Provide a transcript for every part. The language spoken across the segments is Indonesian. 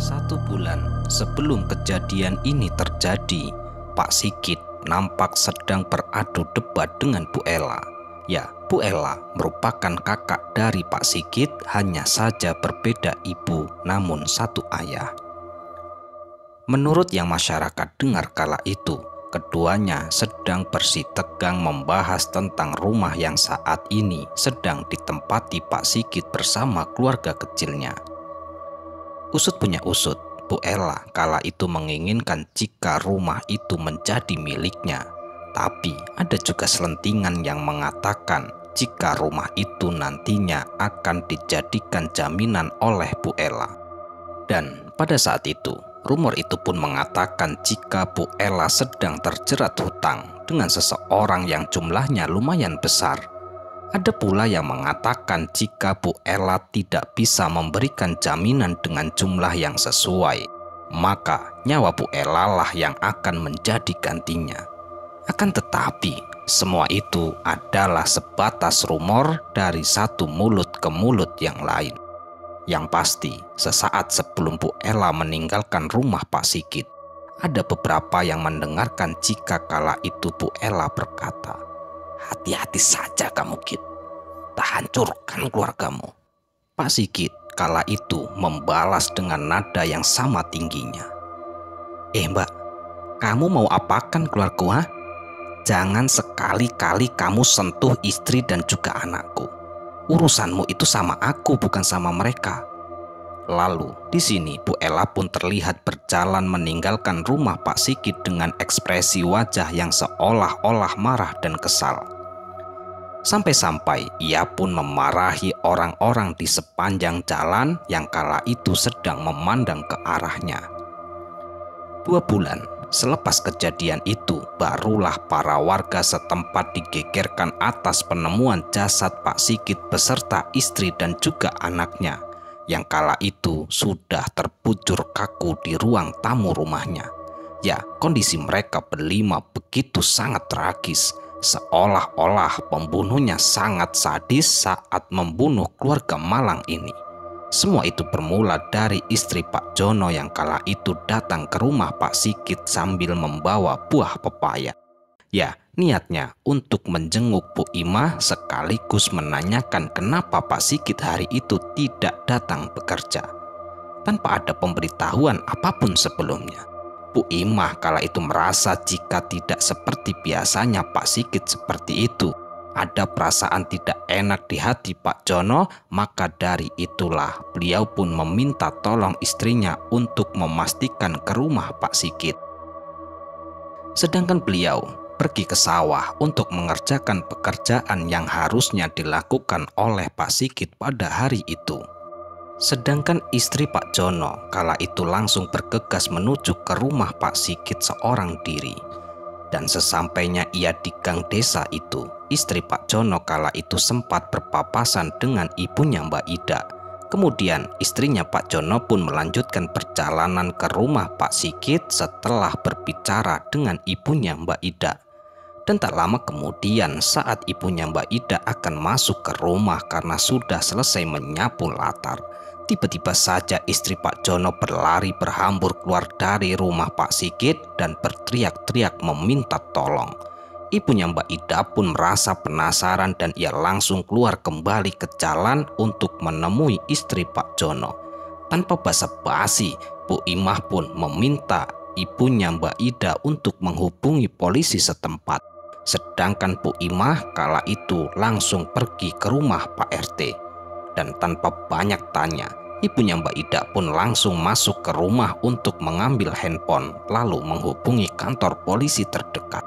1 bulan sebelum kejadian ini terjadi, Pak Sigit nampak sedang beradu debat dengan Bu Ella. Ya, Bu Ella merupakan kakak dari Pak Sigit, hanya saja berbeda ibu namun satu ayah. Menurut yang masyarakat dengar kala itu, keduanya sedang bersitegang membahas tentang rumah yang saat ini sedang ditempati Pak Sigit bersama keluarga kecilnya. Usut punya usut, Bu Ella kala itu menginginkan jika rumah itu menjadi miliknya. Tapi ada juga selentingan yang mengatakan jika rumah itu nantinya akan dijadikan jaminan oleh Bu Ella. Dan pada saat itu, rumor itu pun mengatakan jika Bu Ella sedang terjerat hutang dengan seseorang yang jumlahnya lumayan besar. Ada pula yang mengatakan jika Bu Ella tidak bisa memberikan jaminan dengan jumlah yang sesuai, maka nyawa Bu Ella lah yang akan menjadi gantinya. Akan tetapi, semua itu adalah sebatas rumor dari satu mulut ke mulut yang lain. Yang pasti, sesaat sebelum Bu Ella meninggalkan rumah Pak Sigit, ada beberapa yang mendengarkan jika kala itu Bu Ella berkata, "Hati-hati saja kamu, Git. Tak hancurkan keluargamu." Pak Sigit kala itu membalas dengan nada yang sama tingginya, Mbak, kamu mau apakan keluarga? Ha? Jangan sekali-kali kamu sentuh istri dan juga anakku. Urusanmu itu sama aku, bukan sama mereka." Lalu di sini Bu Ella pun terlihat berjalan meninggalkan rumah Pak Sigit dengan ekspresi wajah yang seolah-olah marah dan kesal. Sampai-sampai ia pun memarahi orang-orang di sepanjang jalan yang kala itu sedang memandang ke arahnya. 2 bulan selepas kejadian itu, barulah para warga setempat digegerkan atas penemuan jasad Pak Sigit beserta istri dan juga anaknya, yang kala itu sudah terbujur kaku di ruang tamu rumahnya. Ya, kondisi mereka berlima begitu sangat tragis, seolah-olah pembunuhnya sangat sadis saat membunuh keluarga malang ini. Semua itu bermula dari istri Pak Jono yang kala itu datang ke rumah Pak Sigit sambil membawa buah pepaya. Ya, niatnya untuk menjenguk Bu Imah sekaligus menanyakan kenapa Pak Sigit hari itu tidak datang bekerja. Tanpa ada pemberitahuan apapun sebelumnya, Bu Imah kala itu merasa jika tidak seperti biasanya Pak Sigit seperti itu, ada perasaan tidak enak di hati Pak Jono, maka dari itulah beliau pun meminta tolong istrinya untuk memastikan ke rumah Pak Sigit. Sedangkan beliau pergi ke sawah untuk mengerjakan pekerjaan yang harusnya dilakukan oleh Pak Sigit pada hari itu. Sedangkan istri Pak Jono kala itu langsung bergegas menuju ke rumah Pak Sigit seorang diri. Dan sesampainya ia di gang desa itu, istri Pak Jono kala itu sempat berpapasan dengan ibunya Mbak Ida. Kemudian istrinya Pak Jono pun melanjutkan perjalanan ke rumah Pak Sigit setelah berbicara dengan ibunya Mbak Ida. Dan tak lama kemudian saat ibunya Mbak Ida akan masuk ke rumah karena sudah selesai menyapu latar, tiba-tiba saja istri Pak Jono berlari berhambur keluar dari rumah Pak Sigit dan berteriak-teriak meminta tolong. Ibunya Mbak Ida pun merasa penasaran dan ia langsung keluar kembali ke jalan untuk menemui istri Pak Jono. Tanpa basa-basi, Bu Imah pun meminta ibunya Mbak Ida untuk menghubungi polisi setempat. Sedangkan Bu Imah kala itu langsung pergi ke rumah Pak RT. Dan tanpa banyak tanya, ibunya Mbak Ida pun langsung masuk ke rumah untuk mengambil handphone lalu menghubungi kantor polisi terdekat.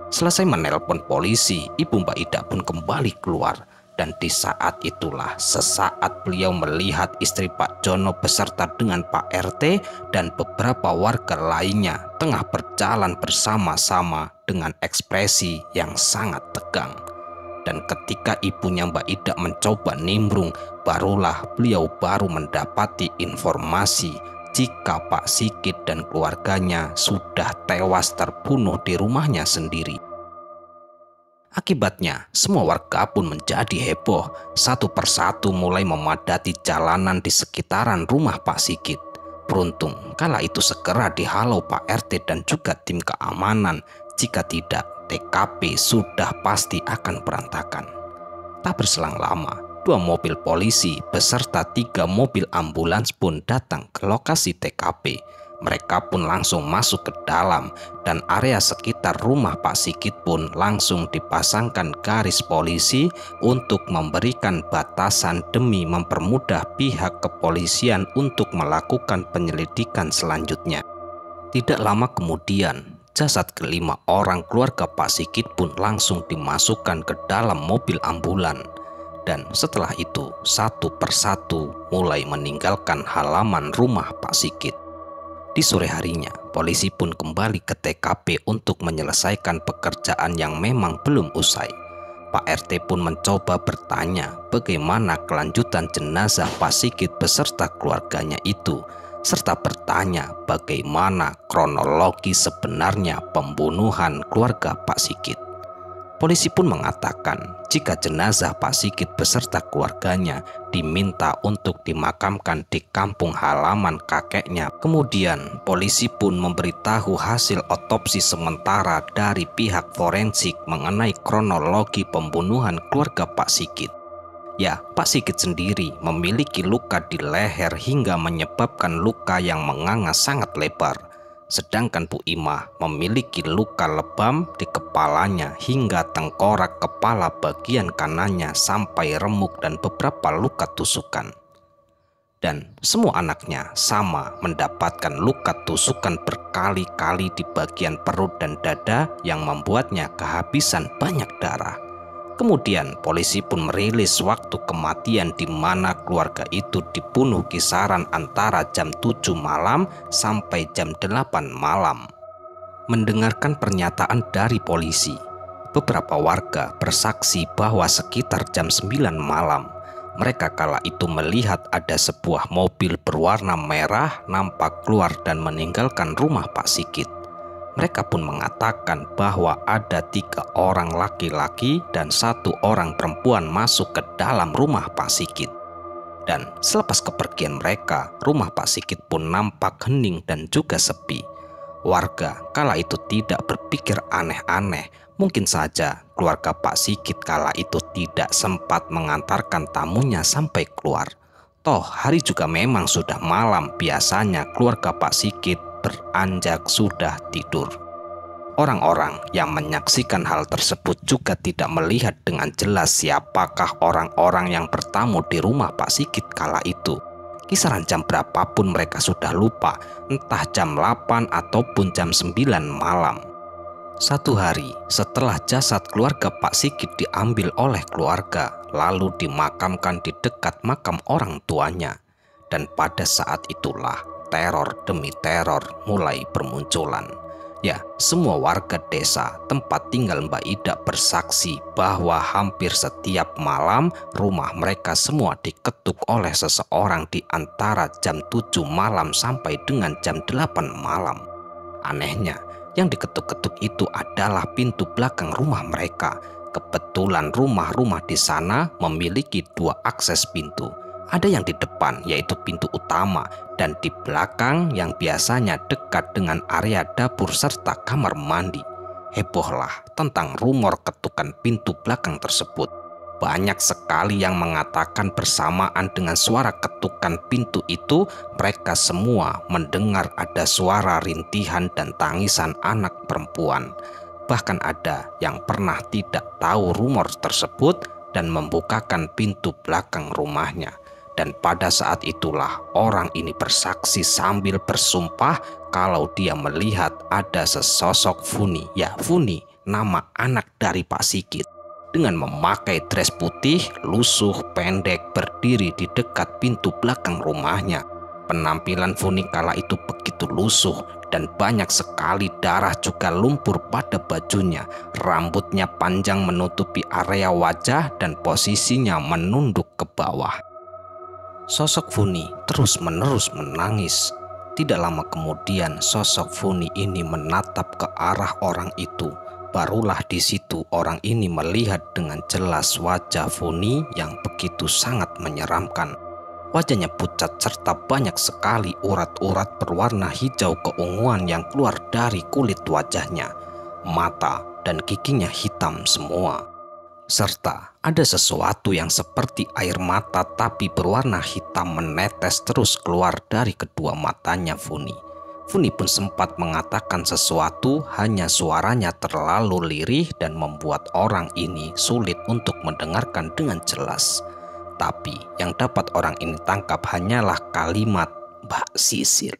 Selesai menelpon polisi, ibu Mbak Ida pun kembali keluar. Dan di saat itulah sesaat beliau melihat istri Pak Jono beserta dengan Pak RT dan beberapa warga lainnya tengah berjalan bersama-sama dengan ekspresi yang sangat tegang. Dan ketika ibunya Mbak Ida mencoba nimbrung, barulah beliau baru mendapati informasi jika Pak Sigit dan keluarganya sudah tewas terbunuh di rumahnya sendiri. Akibatnya, semua warga pun menjadi heboh. Satu persatu mulai memadati jalanan di sekitaran rumah Pak Sigit. beruntung kala itu segera dihalau Pak RT dan juga tim keamanan. Jika tidak, TKP sudah pasti akan berantakan. Tak berselang lama, 2 mobil polisi beserta 3 mobil ambulans pun datang ke lokasi TKP. Mereka pun langsung masuk ke dalam dan area sekitar rumah Pak Sigit pun langsung dipasangkan garis polisi untuk memberikan batasan demi mempermudah pihak kepolisian untuk melakukan penyelidikan selanjutnya. Tidak lama kemudian, jasad ke-5 orang keluarga Pak Sigit pun langsung dimasukkan ke dalam mobil ambulan. Dan setelah itu, satu persatu mulai meninggalkan halaman rumah Pak Sigit. Di sore harinya, polisi pun kembali ke TKP untuk menyelesaikan pekerjaan yang memang belum usai. Pak RT pun mencoba bertanya bagaimana kelanjutan jenazah Pak Sigit beserta keluarganya itu, serta bertanya bagaimana kronologi sebenarnya pembunuhan keluarga Pak Sigit. Polisi pun mengatakan jika jenazah Pak Sigit beserta keluarganya diminta untuk dimakamkan di kampung halaman kakeknya. Kemudian polisi pun memberitahu hasil otopsi sementara dari pihak forensik mengenai kronologi pembunuhan keluarga Pak Sigit. Ya, Pak Sigit sendiri memiliki luka di leher hingga menyebabkan luka yang menganga sangat lebar. Sedangkan Bu Imah memiliki luka lebam di kepalanya hingga tengkorak kepala bagian kanannya sampai remuk dan beberapa luka tusukan. Dan semua anaknya sama mendapatkan luka tusukan berkali-kali di bagian perut dan dada yang membuatnya kehabisan banyak darah. Kemudian polisi pun merilis waktu kematian di mana keluarga itu dibunuh kisaran antara jam 7 malam sampai jam 8 malam. Mendengarkan pernyataan dari polisi, beberapa warga bersaksi bahwa sekitar jam 9 malam, mereka kala itu melihat ada sebuah mobil berwarna merah nampak keluar dan meninggalkan rumah Pak Sigit. Mereka pun mengatakan bahwa ada 3 orang laki-laki dan 1 orang perempuan masuk ke dalam rumah Pak Sigit. Dan selepas kepergian mereka, rumah Pak Sigit pun nampak hening dan juga sepi. Warga kala itu tidak berpikir aneh-aneh. Mungkin saja keluarga Pak Sigit kala itu tidak sempat mengantarkan tamunya sampai keluar. Toh hari juga memang sudah malam, biasanya keluarga Pak Sigit beranjak sudah tidur. Orang-orang yang menyaksikan hal tersebut juga tidak melihat dengan jelas siapakah orang-orang yang bertamu di rumah Pak Sigit kala itu. Kisaran jam berapapun mereka sudah lupa, entah jam 8 ataupun jam 9 malam. Satu hari setelah jasad keluarga Pak Sigit diambil oleh keluarga, lalu dimakamkan di dekat makam orang tuanya. Dan pada saat itulah teror demi teror mulai bermunculan. Ya, semua warga desa tempat tinggal Mbak Ida bersaksi bahwa hampir setiap malam rumah mereka semua diketuk oleh seseorang di antara jam 7 malam sampai dengan jam 8 malam. Anehnya, yang diketuk-ketuk itu adalah pintu belakang rumah mereka. Kebetulan rumah-rumah di sana memiliki 2 akses pintu. Ada yang di depan yaitu pintu utama dan di belakang yang biasanya dekat dengan area dapur serta kamar mandi. Hebohlah tentang rumor ketukan pintu belakang tersebut. Banyak sekali yang mengatakan bersamaan dengan suara ketukan pintu itu, mereka semua mendengar ada suara rintihan dan tangisan anak perempuan. Bahkan ada yang pernah tidak tahu rumor tersebut dan membukakan pintu belakang rumahnya. Dan pada saat itulah orang ini bersaksi sambil bersumpah kalau dia melihat ada sesosok Funi, ya Funi, nama anak dari Pak Sigit, dengan memakai dress putih, lusuh, pendek, berdiri di dekat pintu belakang rumahnya. Penampilan Funi kala itu begitu lusuh dan banyak sekali darah juga lumpur pada bajunya. Rambutnya panjang menutupi area wajah dan posisinya menunduk ke bawah. Sosok Funi terus-menerus menangis. Tidak lama kemudian sosok Funi ini menatap ke arah orang itu. Barulah di situ orang ini melihat dengan jelas wajah Funi yang begitu sangat menyeramkan. Wajahnya pucat serta banyak sekali urat-urat berwarna hijau keunguan yang keluar dari kulit wajahnya. Mata dan giginya hitam semua. Serta ada sesuatu yang seperti air mata tapi berwarna hitam menetes terus keluar dari kedua matanya Funi. Funi pun sempat mengatakan sesuatu, hanya suaranya terlalu lirih dan membuat orang ini sulit untuk mendengarkan dengan jelas. Tapi yang dapat orang ini tangkap hanyalah kalimat Mbak Sisil.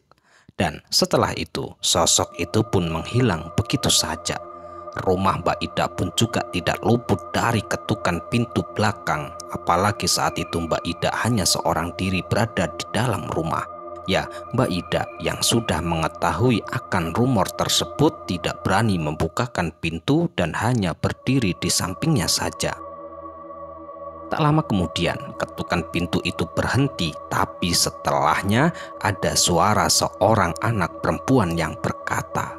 Dan setelah itu sosok itu pun menghilang begitu saja. Rumah Mbak Ida pun juga tidak luput dari ketukan pintu belakang. Apalagi saat itu Mbak Ida hanya seorang diri berada di dalam rumah. Ya, Mbak Ida yang sudah mengetahui akan rumor tersebut tidak berani membukakan pintu dan hanya berdiri di sampingnya saja. Tak lama kemudian ketukan pintu itu berhenti, tapi setelahnya ada suara seorang anak perempuan yang berkata,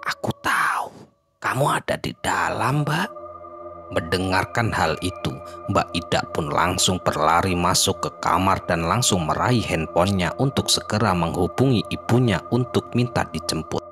"Aku tahu kamu ada di dalam, Mbak." Mendengarkan hal itu, Mbak Ida pun langsung berlari masuk ke kamar dan langsung meraih handphonenya untuk segera menghubungi ibunya untuk minta dijemput.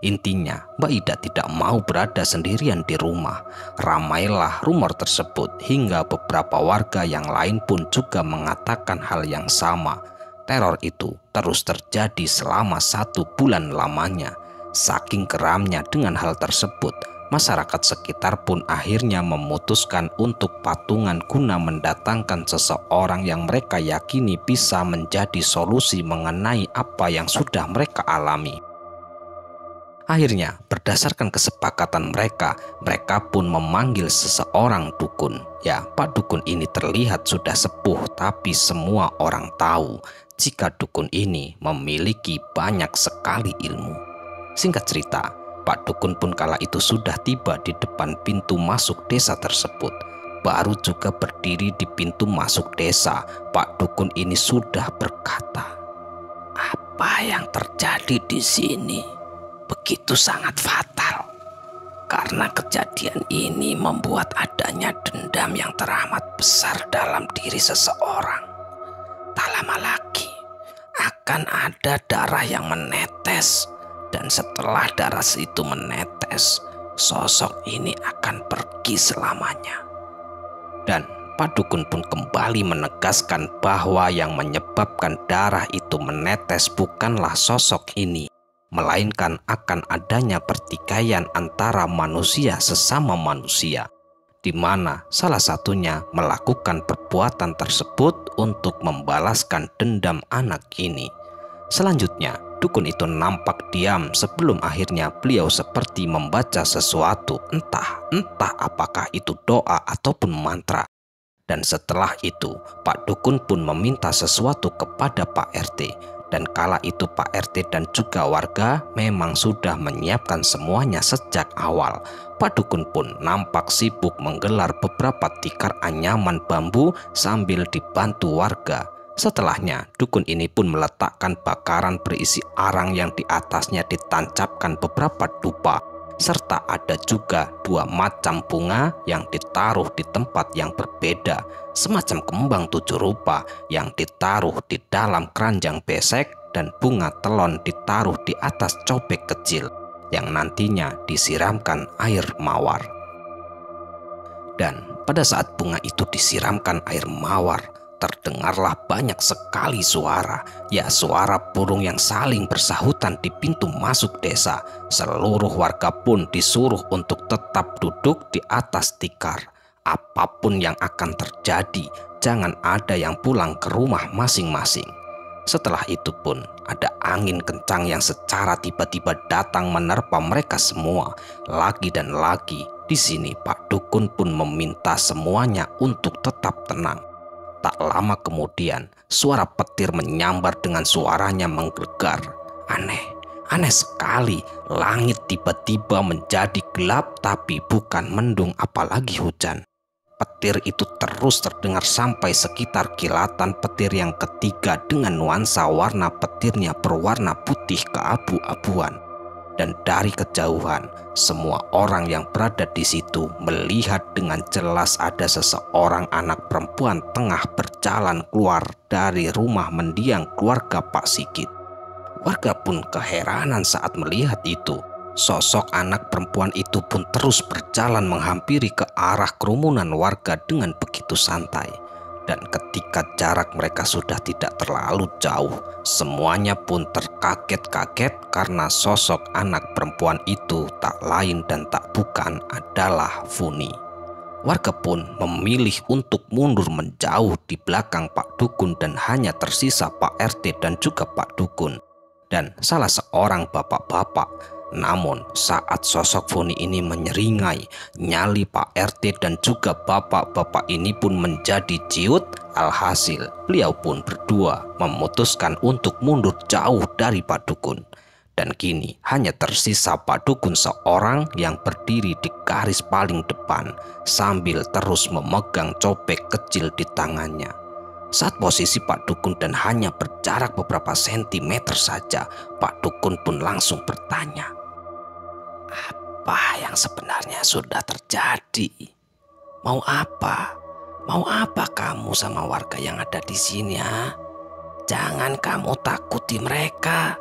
Intinya, Mbak Ida tidak mau berada sendirian di rumah. Ramailah rumor tersebut hingga beberapa warga yang lain pun juga mengatakan hal yang sama. Teror itu terus terjadi selama 1 bulan lamanya. Saking geramnya dengan hal tersebut, masyarakat sekitar pun akhirnya memutuskan untuk patungan guna mendatangkan seseorang yang mereka yakini bisa menjadi solusi mengenai apa yang sudah mereka alami. Akhirnya, berdasarkan kesepakatan mereka pun memanggil seseorang dukun. Ya, Pak Dukun ini terlihat sudah sepuh, tapi semua orang tahu jika dukun ini memiliki banyak sekali ilmu. Singkat cerita, Pak Dukun pun kala itu sudah tiba di depan pintu masuk desa tersebut. Baru juga berdiri di pintu masuk desa, Pak Dukun ini sudah berkata, "Apa yang terjadi di sini begitu sangat fatal. Karena kejadian ini membuat adanya dendam yang teramat besar dalam diri seseorang. Tak lama lagi akan ada darah yang menetes. Dan setelah darah itu menetes, sosok ini akan pergi selamanya." Dan Pak Dukun pun kembali menegaskan bahwa yang menyebabkan darah itu menetes bukanlah sosok ini, melainkan akan adanya pertikaian antara manusia sesama manusia, di mana salah satunya melakukan perbuatan tersebut untuk membalaskan dendam anak ini. Selanjutnya, dukun itu nampak diam sebelum akhirnya beliau seperti membaca sesuatu, entah apakah itu doa ataupun mantra. Dan setelah itu, Pak Dukun pun meminta sesuatu kepada Pak RT. Dan kala itu Pak RT dan juga warga memang sudah menyiapkan semuanya sejak awal. Pak Dukun pun nampak sibuk menggelar beberapa tikar anyaman bambu sambil dibantu warga. Setelahnya, dukun ini pun meletakkan bakaran berisi arang yang di atasnya ditancapkan beberapa dupa, serta ada juga 2 macam bunga yang ditaruh di tempat yang berbeda, semacam kembang 7 rupa yang ditaruh di dalam keranjang besek dan bunga telon ditaruh di atas cobek kecil yang nantinya disiramkan air mawar. Dan pada saat bunga itu disiramkan air mawar, terdengarlah banyak sekali suara, ya suara burung yang saling bersahutan di pintu masuk desa. Seluruh warga pun disuruh untuk tetap duduk di atas tikar. Apapun yang akan terjadi, jangan ada yang pulang ke rumah masing-masing. Setelah itu pun ada angin kencang yang secara tiba-tiba datang menerpa mereka semua. Lagi dan lagi di sini Pak Dukun pun meminta semuanya untuk tetap tenang. Tak lama kemudian, suara petir menyambar dengan suaranya menggelegar. Aneh sekali, langit tiba-tiba menjadi gelap tapi bukan mendung apalagi hujan. Petir itu terus terdengar sampai sekitar kilatan petir yang ketiga dengan nuansa warna petirnya berwarna putih keabu-abuan. Dan dari kejauhan, semua orang yang berada di situ melihat dengan jelas ada seseorang anak perempuan tengah berjalan keluar dari rumah mendiang keluarga Pak Sigit. Warga pun keheranan saat melihat itu. Sosok anak perempuan itu pun terus berjalan menghampiri ke arah kerumunan warga dengan begitu santai. Dan ketika jarak mereka sudah tidak terlalu jauh, semuanya pun terkaget-kaget karena sosok anak perempuan itu tak lain dan tak bukan adalah Funi. Warga pun memilih untuk mundur menjauh di belakang Pak Dukun dan hanya tersisa Pak RT dan juga Pak Dukun dan salah seorang bapak-bapak. Namun saat sosok Funi ini menyeringai, nyali Pak RT dan juga bapak-bapak ini pun menjadi ciut. Alhasil beliau pun berdua memutuskan untuk mundur jauh dari Pak Dukun. Dan kini hanya tersisa Pak Dukun seorang yang berdiri di garis paling depan sambil terus memegang cobek kecil di tangannya. Saat posisi Pak Dukun dan hanya berjarak beberapa sentimeter saja, Pak Dukun pun langsung bertanya, "Apa yang sebenarnya sudah terjadi? Mau apa? Mau apa kamu sama warga yang ada di sini, ya? Jangan kamu takuti mereka,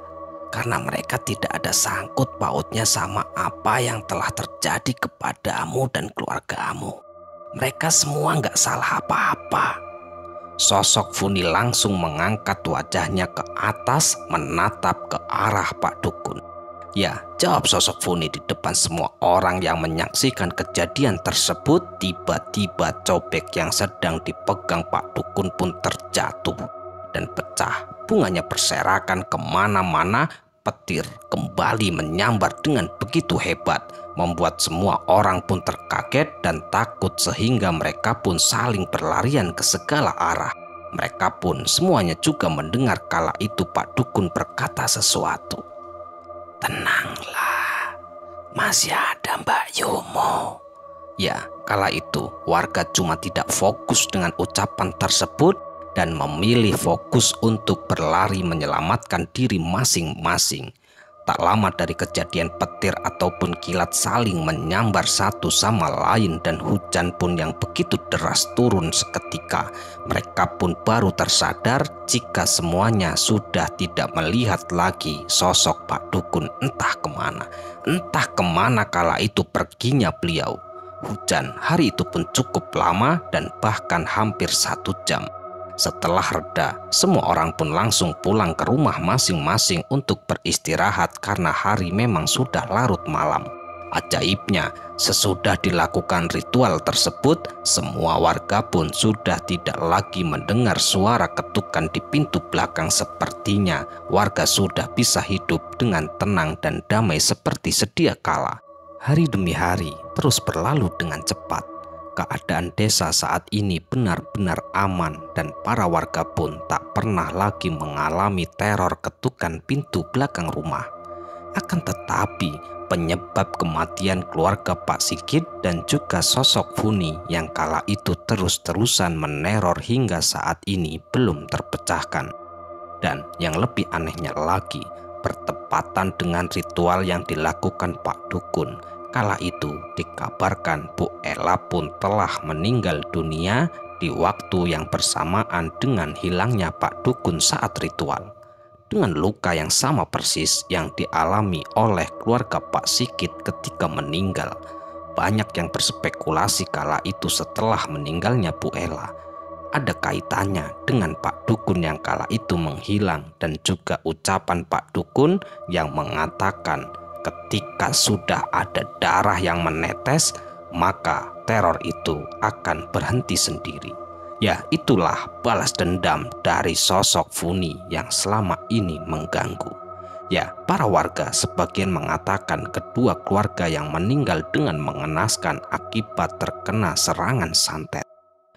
karena mereka tidak ada sangkut pautnya sama apa yang telah terjadi kepadamu dan keluargamu. Mereka semua nggak salah apa-apa." Sosok Funi langsung mengangkat wajahnya ke atas menatap ke arah Pak Dukun. "Ya," jawab sosok Funi di depan semua orang yang menyaksikan kejadian tersebut. Tiba-tiba cobek yang sedang dipegang Pak Dukun pun terjatuh dan pecah. Bunganya berserakan kemana-mana. Petir kembali menyambar dengan begitu hebat, membuat semua orang pun terkaget dan takut sehingga mereka pun saling berlarian ke segala arah. Mereka pun semuanya juga mendengar kala itu Pak Dukun berkata sesuatu. "Tenanglah, masih ada Mbak Yomo." Ya, kala itu warga cuma tidak fokus dengan ucapan tersebut dan memilih fokus untuk berlari menyelamatkan diri masing-masing. Tak lama dari kejadian petir ataupun kilat saling menyambar satu sama lain dan hujan pun yang begitu deras turun seketika. Mereka pun baru tersadar jika semuanya sudah tidak melihat lagi sosok Pak Dukun entah kemana. Entah kemana kala itu perginya beliau. Hujan hari itu pun cukup lama dan bahkan hampir 1 jam. Setelah reda, semua orang pun langsung pulang ke rumah masing-masing untuk beristirahat karena hari memang sudah larut malam. Ajaibnya, sesudah dilakukan ritual tersebut, semua warga pun sudah tidak lagi mendengar suara ketukan di pintu belakang. Sepertinya warga sudah bisa hidup dengan tenang dan damai seperti sedia kala. Hari demi hari terus berlalu dengan cepat. Keadaan desa saat ini benar-benar aman dan para warga pun tak pernah lagi mengalami teror ketukan pintu belakang rumah. Akan tetapi penyebab kematian keluarga Pak Sigit dan juga sosok Funi yang kala itu terus-terusan meneror hingga saat ini belum terpecahkan. Dan yang lebih anehnya lagi, bertepatan dengan ritual yang dilakukan Pak Dukun, kala itu dikabarkan Bu Ella pun telah meninggal dunia di waktu yang bersamaan dengan hilangnya Pak Dukun saat ritual. Dengan luka yang sama persis yang dialami oleh keluarga Pak Sigit ketika meninggal. Banyak yang berspekulasi kala itu setelah meninggalnya Bu Ella ada kaitannya dengan Pak Dukun yang kala itu menghilang dan juga ucapan Pak Dukun yang mengatakan ketika sudah ada darah yang menetes, maka teror itu akan berhenti sendiri. Ya, itulah balas dendam dari sosok Funi yang selama ini mengganggu. Ya, para warga sebagian mengatakan kedua keluarga yang meninggal dengan mengenaskan akibat terkena serangan santet.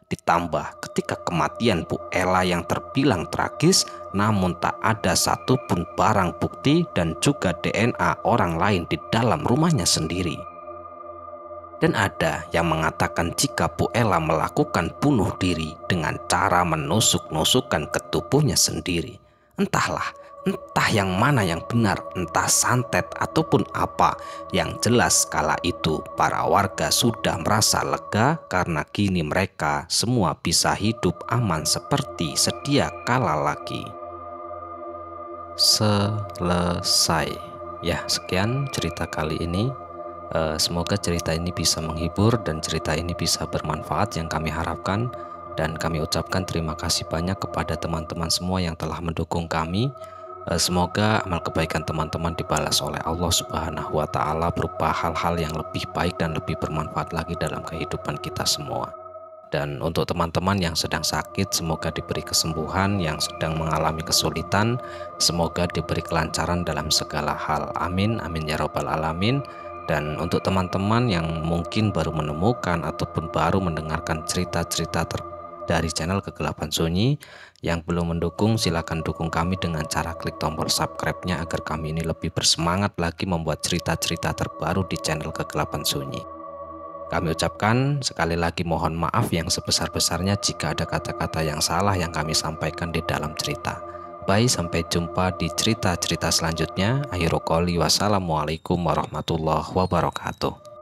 Ditambah ketika kematian Bu Ella yang terbilang tragis, namun tak ada satupun barang bukti dan juga DNA orang lain di dalam rumahnya sendiri. Dan ada yang mengatakan jika Bu Ella melakukan bunuh diri dengan cara menusuk-nusukkan ke tubuhnya sendiri. Entahlah, Entah yang mana yang benar, entah santet ataupun apa. Yang jelas kala itu para warga sudah merasa lega karena kini mereka semua bisa hidup aman seperti sedia kala lagi. Selesai. Ya, sekian cerita kali ini. Semoga cerita ini bisa menghibur dan cerita ini bisa bermanfaat yang kami harapkan. Dan kami ucapkan terima kasih banyak kepada teman-teman semua yang telah mendukung kami. Semoga amal kebaikan teman-teman dibalas oleh Allah Subhanahu wa Ta'ala berupa hal-hal yang lebih baik dan lebih bermanfaat lagi dalam kehidupan kita semua. Dan untuk teman-teman yang sedang sakit, semoga diberi kesembuhan. Yang sedang mengalami kesulitan, semoga diberi kelancaran dalam segala hal. Amin, amin ya robbal alamin. Dan untuk teman-teman yang mungkin baru menemukan ataupun baru mendengarkan cerita-cerita dari channel Kegelapan Sunyi, yang belum mendukung silakan dukung kami dengan cara klik tombol subscribe-nya agar kami ini lebih bersemangat lagi membuat cerita-cerita terbaru di channel Kegelapan Sunyi. Kami ucapkan sekali lagi mohon maaf yang sebesar-besarnya jika ada kata-kata yang salah yang kami sampaikan di dalam cerita. Bye, sampai jumpa di cerita-cerita selanjutnya. Akhirul qouli wassalamualaikum warahmatullahi wabarakatuh.